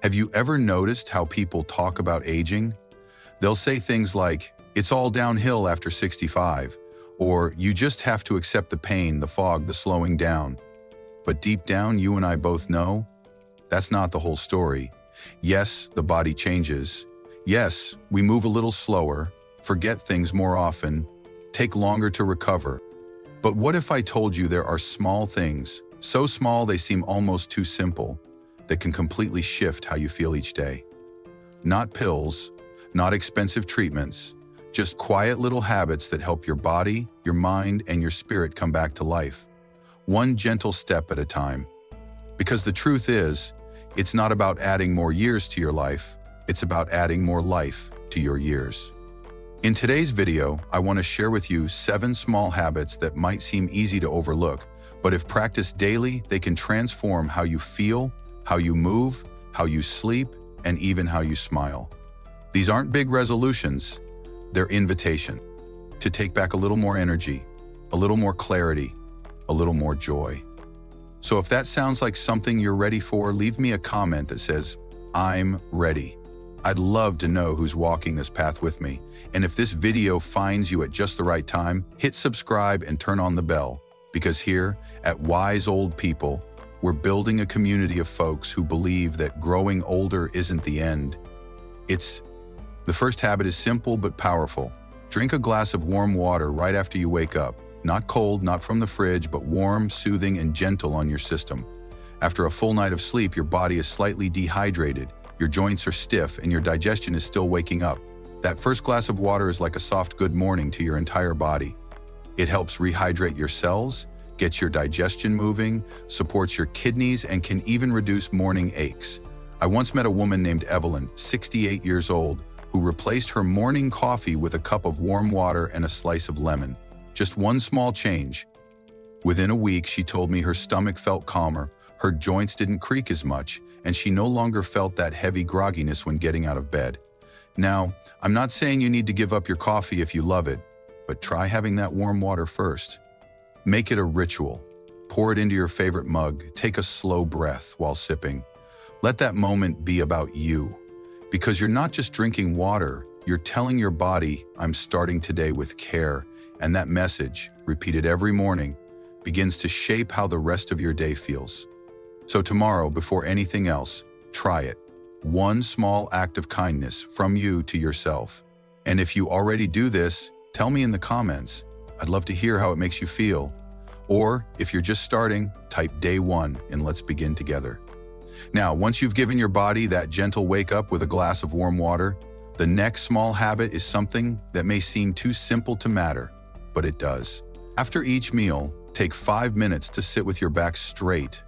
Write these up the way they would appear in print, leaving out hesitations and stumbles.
Have you ever noticed how people talk about aging? They'll say things like, it's all downhill after 65, or you just have to accept the pain, the fog, the slowing down. But deep down, you and I both know that's not the whole story. Yes, the body changes. Yes, we move a little slower, forget things more often, take longer to recover. But what if I told you there are small things, so small they seem almost too simple, that can completely shift how you feel each day? Not pills, not expensive treatments, just quiet little habits that help your body, your mind, and your spirit come back to life. One gentle step at a time. Because the truth is, it's not about adding more years to your life, it's about adding more life to your years. In today's video, I want to share with you 7 small habits that might seem easy to overlook, but if practiced daily, they can transform how you feel, how you move, how you sleep, and even how you smile. These aren't big resolutions, they're invitation to take back a little more energy, a little more clarity, a little more joy. So if that sounds like something you're ready for, leave me a comment that says, I'm ready. I'd love to know who's walking this path with me. And if this video finds you at just the right time, hit subscribe and turn on the bell, because here at Wise Old People, we're building a community of folks who believe that growing older isn't the end. The first habit is simple but powerful. Drink a glass of warm water right after you wake up. Not cold, not from the fridge, but warm, soothing, and gentle on your system. After a full night of sleep, your body is slightly dehydrated, your joints are stiff, and your digestion is still waking up. That first glass of water is like a soft good morning to your entire body. It helps rehydrate your cells, gets your digestion moving, supports your kidneys, and can even reduce morning aches. I once met a woman named Evelyn, 68 years old, who replaced her morning coffee with a cup of warm water and a slice of lemon. Just one small change. Within a week, she told me her stomach felt calmer, her joints didn't creak as much, and she no longer felt that heavy grogginess when getting out of bed. Now, I'm not saying you need to give up your coffee if you love it, but try having that warm water first. Make it a ritual. Pour it into your favorite mug, take a slow breath while sipping. Let that moment be about you. Because you're not just drinking water, you're telling your body, I'm starting today with care. And that message, repeated every morning, begins to shape how the rest of your day feels. So tomorrow, before anything else, try it. One small act of kindness from you to yourself. And if you already do this, tell me in the comments. I'd love to hear how it makes you feel. Or if you're just starting, type day 1 and let's begin together. Now, once you've given your body that gentle wake up with a glass of warm water, the next small habit is something that may seem too simple to matter, but it does. After each meal, take 5 minutes to sit with your back straight.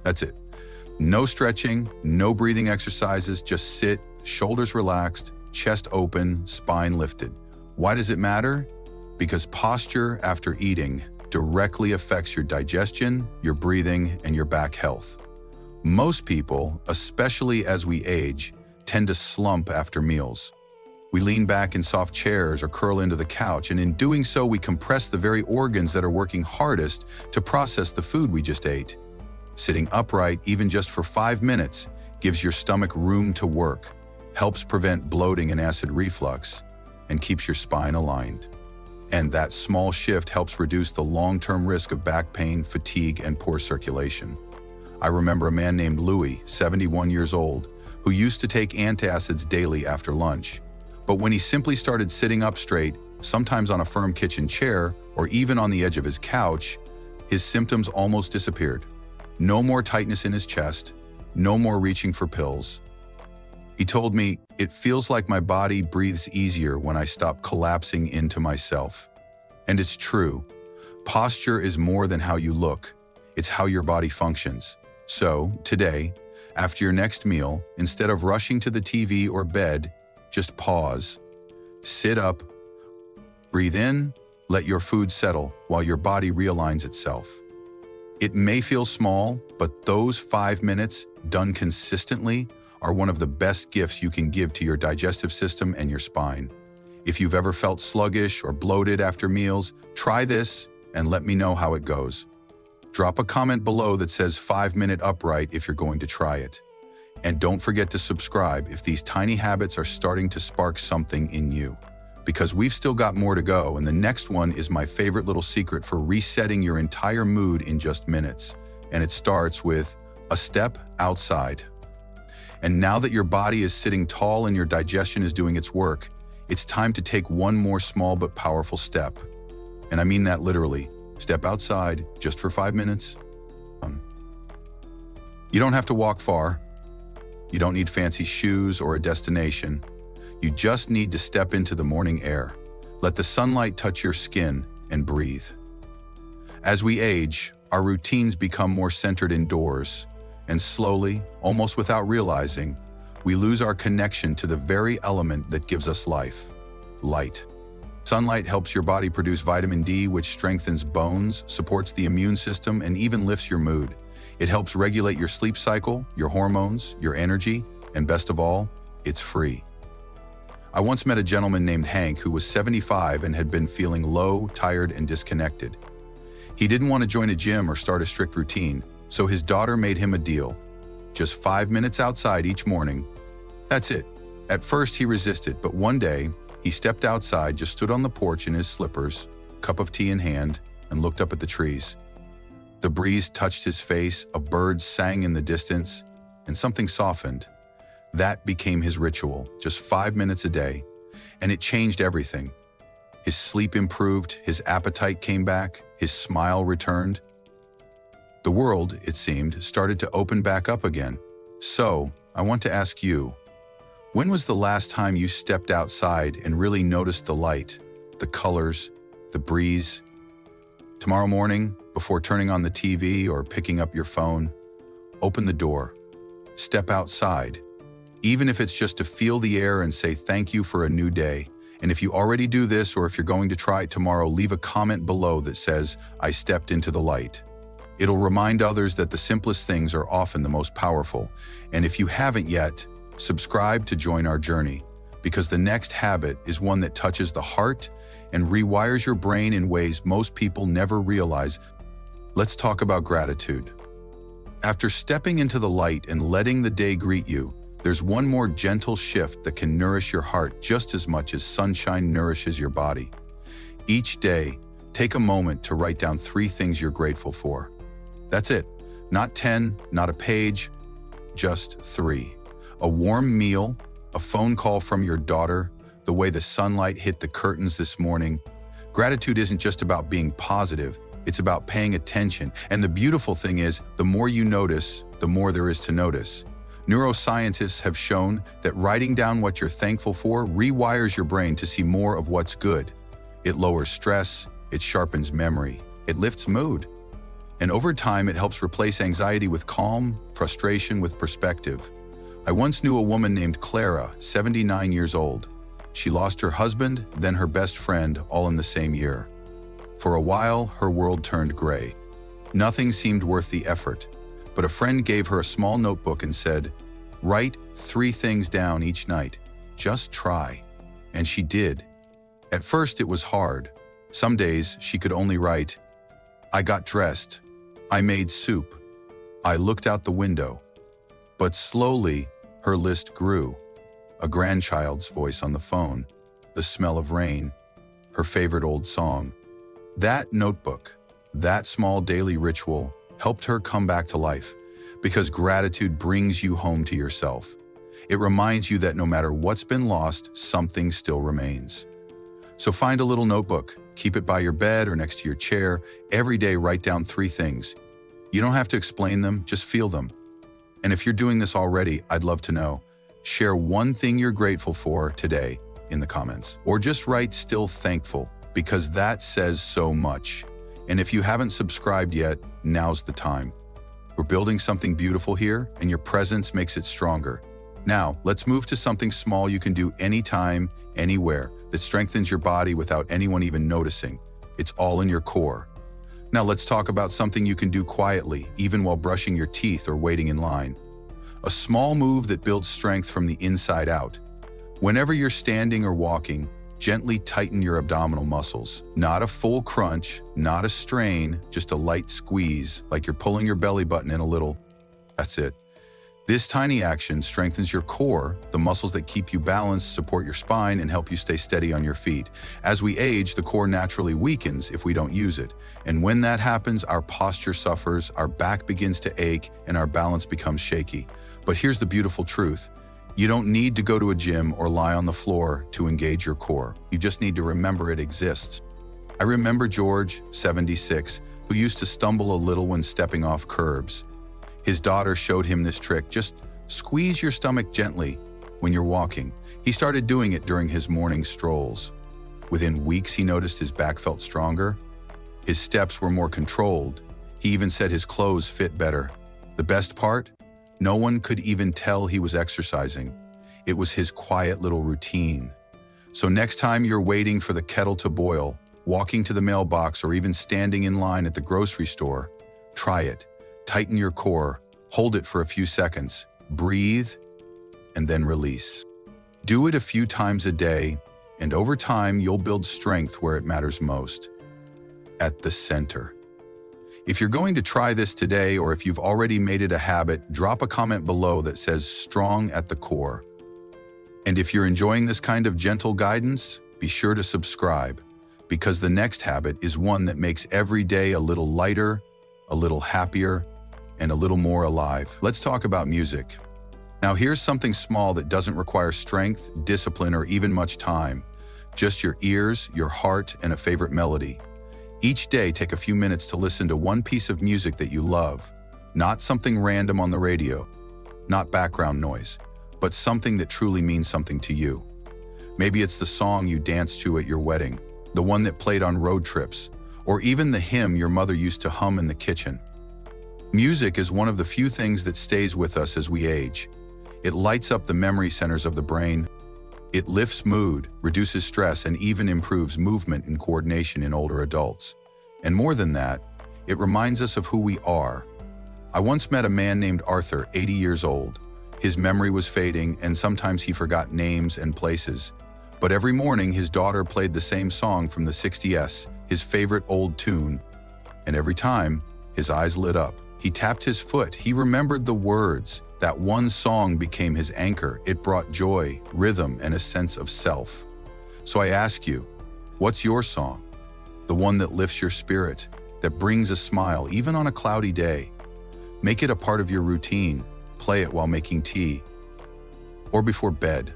That's it. No stretching, no breathing exercises, just sit, shoulders relaxed, chest open, spine lifted. Why does it matter? Because posture after eating directly affects your digestion, your breathing, and your back health. Most people, especially as we age, tend to slump after meals. We lean back in soft chairs or curl into the couch, and in doing so, we compress the very organs that are working hardest to process the food we just ate. Sitting upright, even just for 5 minutes, gives your stomach room to work, helps prevent bloating and acid reflux, and keeps your spine aligned. And that small shift helps reduce the long-term risk of back pain, fatigue, and poor circulation. I remember a man named Louis, 71 years old, who used to take antacids daily after lunch. But when he simply started sitting up straight, sometimes on a firm kitchen chair or even on the edge of his couch, his symptoms almost disappeared. No more tightness in his chest, no more reaching for pills. He told me, it feels like my body breathes easier when I stop collapsing into myself. And it's true. Posture is more than how you look. It's how your body functions. So, today, after your next meal, instead of rushing to the TV or bed, just pause, sit up, breathe in, let your food settle while your body realigns itself. It may feel small, but those 5 minutes done consistently are one of the best gifts you can give to your digestive system and your spine. If you've ever felt sluggish or bloated after meals, try this and let me know how it goes. Drop a comment below that says 5-minute upright if you're going to try it. And don't forget to subscribe if these tiny habits are starting to spark something in you. Because we've still got more to go, and the next one is my favorite little secret for resetting your entire mood in just minutes. And it starts with a step outside. And now that your body is sitting tall and your digestion is doing its work, it's time to take one more small but powerful step. And I mean that literally. Step outside just for 5 minutes. You don't have to walk far. You don't need fancy shoes or a destination. You just need to step into the morning air. Let the sunlight touch your skin and breathe. As we age, our routines become more centered indoors, and slowly, almost without realizing, we lose our connection to the very element that gives us life: light. Sunlight helps your body produce vitamin D, which strengthens bones, supports the immune system, and even lifts your mood. It helps regulate your sleep cycle, your hormones, your energy, and best of all, it's free. I once met a gentleman named Hank who was 75 and had been feeling low, tired, and disconnected. He didn't want to join a gym or start a strict routine, so his daughter made him a deal. Just 5 minutes outside each morning. That's it. At first he resisted, but one day, he stepped outside, just stood on the porch in his slippers, cup of tea in hand, and looked up at the trees. The breeze touched his face, a bird sang in the distance, and something softened. That became his ritual, just 5 minutes a day, and it changed everything. His sleep improved, his appetite came back, his smile returned. The world, it seemed, started to open back up again. So, I want to ask you, when was the last time you stepped outside and really noticed the light, the colors, the breeze? Tomorrow morning, before turning on the TV or picking up your phone, open the door, step outside, even if it's just to feel the air and say thank you for a new day. And if you already do this, or if you're going to try it tomorrow, leave a comment below that says, "I stepped into the light." It'll remind others that the simplest things are often the most powerful. And if you haven't yet, subscribe to join our journey, because the next habit is one that touches the heart and rewires your brain in ways most people never realize. Let's talk about gratitude. After stepping into the light and letting the day greet you, there's one more gentle shift that can nourish your heart just as much as sunshine nourishes your body. Each day, take a moment to write down 3 things you're grateful for. That's it. Not 10, not a page, just 3. A warm meal, a phone call from your daughter, the way the sunlight hit the curtains this morning. Gratitude isn't just about being positive, it's about paying attention. And the beautiful thing is, the more you notice, the more there is to notice. Neuroscientists have shown that writing down what you're thankful for rewires your brain to see more of what's good. It lowers stress, it sharpens memory, it lifts mood. And over time, it helps replace anxiety with calm, frustration with perspective. I once knew a woman named Clara, 79 years old. She lost her husband, then her best friend, all in the same year. For a while, her world turned gray. Nothing seemed worth the effort. But a friend gave her a small notebook and said, "Write 3 things down each night. Just try." And she did. At first, it was hard. Some days, she could only write, "I got dressed. I made soup. I looked out the window." But slowly, her list grew. A grandchild's voice on the phone, the smell of rain, her favorite old song. That notebook, that small daily ritual, helped her come back to life, because gratitude brings you home to yourself. It reminds you that no matter what's been lost, something still remains. So find a little notebook, keep it by your bed or next to your chair. Every day, write down 3 things. You don't have to explain them, just feel them. And if you're doing this already, I'd love to know. Share one thing you're grateful for today in the comments. Or just write "still thankful," because that says so much. And if you haven't subscribed yet, now's the time. We're building something beautiful here, and your presence makes it stronger. Now, let's move to something small you can do anytime, anywhere, that strengthens your body without anyone even noticing. It's all in your core. Now let's talk about something you can do quietly, even while brushing your teeth or waiting in line. A small move that builds strength from the inside out. Whenever you're standing or walking, gently tighten your abdominal muscles. Not a full crunch, not a strain, just a light squeeze, like you're pulling your belly button in a little. That's it. This tiny action strengthens your core, the muscles that keep you balanced, support your spine, and help you stay steady on your feet. As we age, the core naturally weakens if we don't use it. And when that happens, our posture suffers, our back begins to ache, and our balance becomes shaky. But here's the beautiful truth. You don't need to go to a gym or lie on the floor to engage your core. You just need to remember it exists. I remember George, 76, who used to stumble a little when stepping off curbs. His daughter showed him this trick: just squeeze your stomach gently when you're walking. He started doing it during his morning strolls. Within weeks, he noticed his back felt stronger. His steps were more controlled. He even said his clothes fit better. The best part? No one could even tell he was exercising. It was his quiet little routine. So next time you're waiting for the kettle to boil, walking to the mailbox, or even standing in line at the grocery store, try it. Tighten your core, hold it for a few seconds, breathe, and then release. Do it a few times a day, and over time you'll build strength where it matters most, at the center. If you're going to try this today, or if you've already made it a habit, drop a comment below that says "strong at the core." And if you're enjoying this kind of gentle guidance, be sure to subscribe, because the next habit is one that makes every day a little lighter, a little happier, and a little more alive. Let's talk about music. Now here's something small that doesn't require strength, discipline, or even much time. Just your ears, your heart, and a favorite melody. Each day, take a few minutes to listen to one piece of music that you love. Not something random on the radio, not background noise, but something that truly means something to you. Maybe it's the song you danced to at your wedding, the one that played on road trips, or even the hymn your mother used to hum in the kitchen. Music is one of the few things that stays with us as we age. It lights up the memory centers of the brain. It lifts mood, reduces stress, and even improves movement and coordination in older adults. And more than that, it reminds us of who we are. I once met a man named Arthur, 80 years old. His memory was fading, and sometimes he forgot names and places. But every morning, his daughter played the same song from the 60s, his favorite old tune, and every time, his eyes lit up. He tapped his foot. He remembered the words. That one song became his anchor. It brought joy, rhythm, and a sense of self. So I ask you, what's your song? The one that lifts your spirit, that brings a smile, even on a cloudy day. Make it a part of your routine. Play it while making tea or before bed.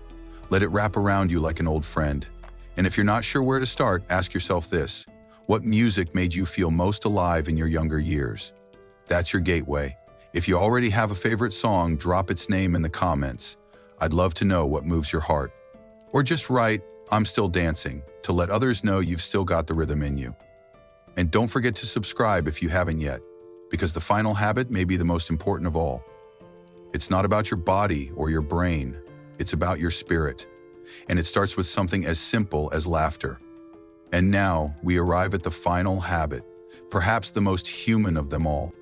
Let it wrap around you like an old friend. And if you're not sure where to start, ask yourself this: what music made you feel most alive in your younger years? That's your gateway. If you already have a favorite song, drop its name in the comments. I'd love to know what moves your heart. Or just write, "I'm still dancing," to let others know you've still got the rhythm in you. And don't forget to subscribe if you haven't yet, because the final habit may be the most important of all. It's not about your body or your brain. It's about your spirit. And it starts with something as simple as laughter. And now we arrive at the final habit, perhaps the most human of them all.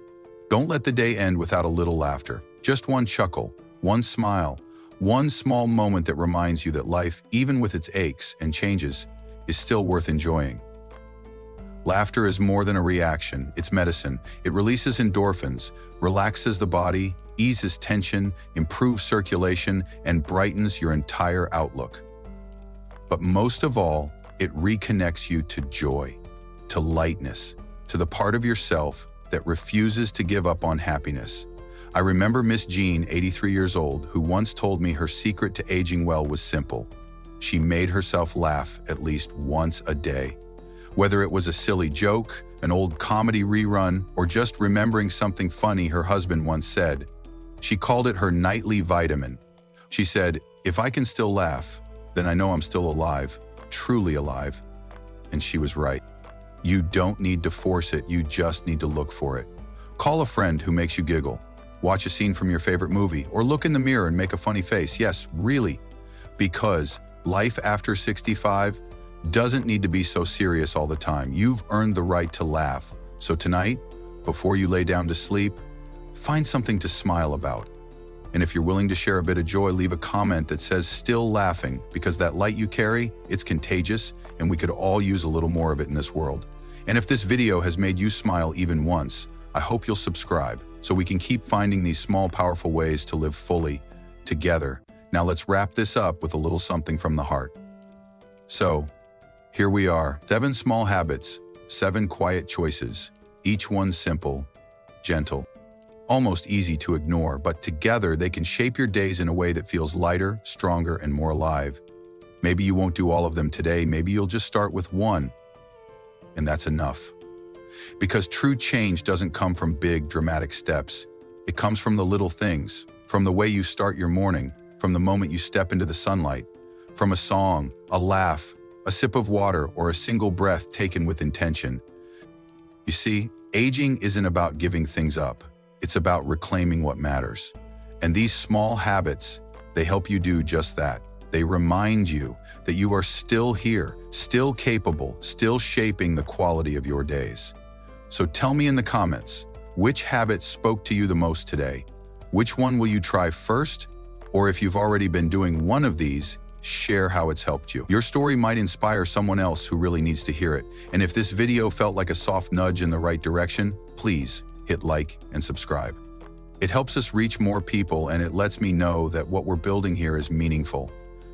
Don't let the day end without a little laughter. Just one chuckle, one smile, one small moment that reminds you that life, even with its aches and changes, is still worth enjoying. Laughter is more than a reaction, it's medicine. It releases endorphins, relaxes the body, eases tension, improves circulation, and brightens your entire outlook. But most of all, it reconnects you to joy, to lightness, to the part of yourself that refuses to give up on happiness. I remember Miss Jean, 83 years old, who once told me her secret to aging well was simple. She made herself laugh at least once a day. Whether it was a silly joke, an old comedy rerun, or just remembering something funny her husband once said, she called it her nightly vitamin. She said, "If I can still laugh, then I know I'm still alive, truly alive." And she was right. You don't need to force it, you just need to look for it. Call a friend who makes you giggle. Watch a scene from your favorite movie, or look in the mirror and make a funny face. Yes, really. Because life after 65 doesn't need to be so serious all the time. You've earned the right to laugh. So tonight, before you lay down to sleep, find something to smile about. And if you're willing to share a bit of joy, leave a comment that says "still laughing," because that light you carry, it's contagious, and we could all use a little more of it in this world. And if this video has made you smile even once, I hope you'll subscribe so we can keep finding these small, powerful ways to live fully together. Now let's wrap this up with a little something from the heart. So, here we are, 7 small habits, 7 quiet choices, each one simple, gentle, almost easy to ignore, but together they can shape your days in a way that feels lighter, stronger, and more alive. Maybe you won't do all of them today, maybe you'll just start with one, and that's enough. Because true change doesn't come from big, dramatic steps. It comes from the little things, from the way you start your morning, from the moment you step into the sunlight, from a song, a laugh, a sip of water, or a single breath taken with intention. You see, aging isn't about giving things up. It's about reclaiming what matters. And these small habits, they help you do just that. They remind you that you are still here, still capable, still shaping the quality of your days. So tell me in the comments, which habit spoke to you the most today? Which one will you try first? Or if you've already been doing one of these, share how it's helped you. Your story might inspire someone else who really needs to hear it. And if this video felt like a soft nudge in the right direction, please hit like and subscribe. It helps us reach more people, and it lets me know that what we're building here is meaningful.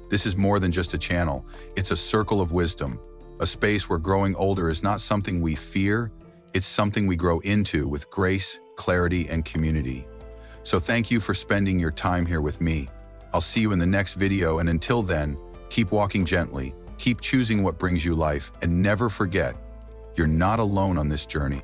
This is more than just a channel. It's a circle of wisdom, a space where growing older is not something we fear, it's something we grow into with grace, clarity, and community. So thank you for spending your time here with me. I'll see you in the next video, and until then, keep walking gently, keep choosing what brings you life, and never forget, you're not alone on this journey.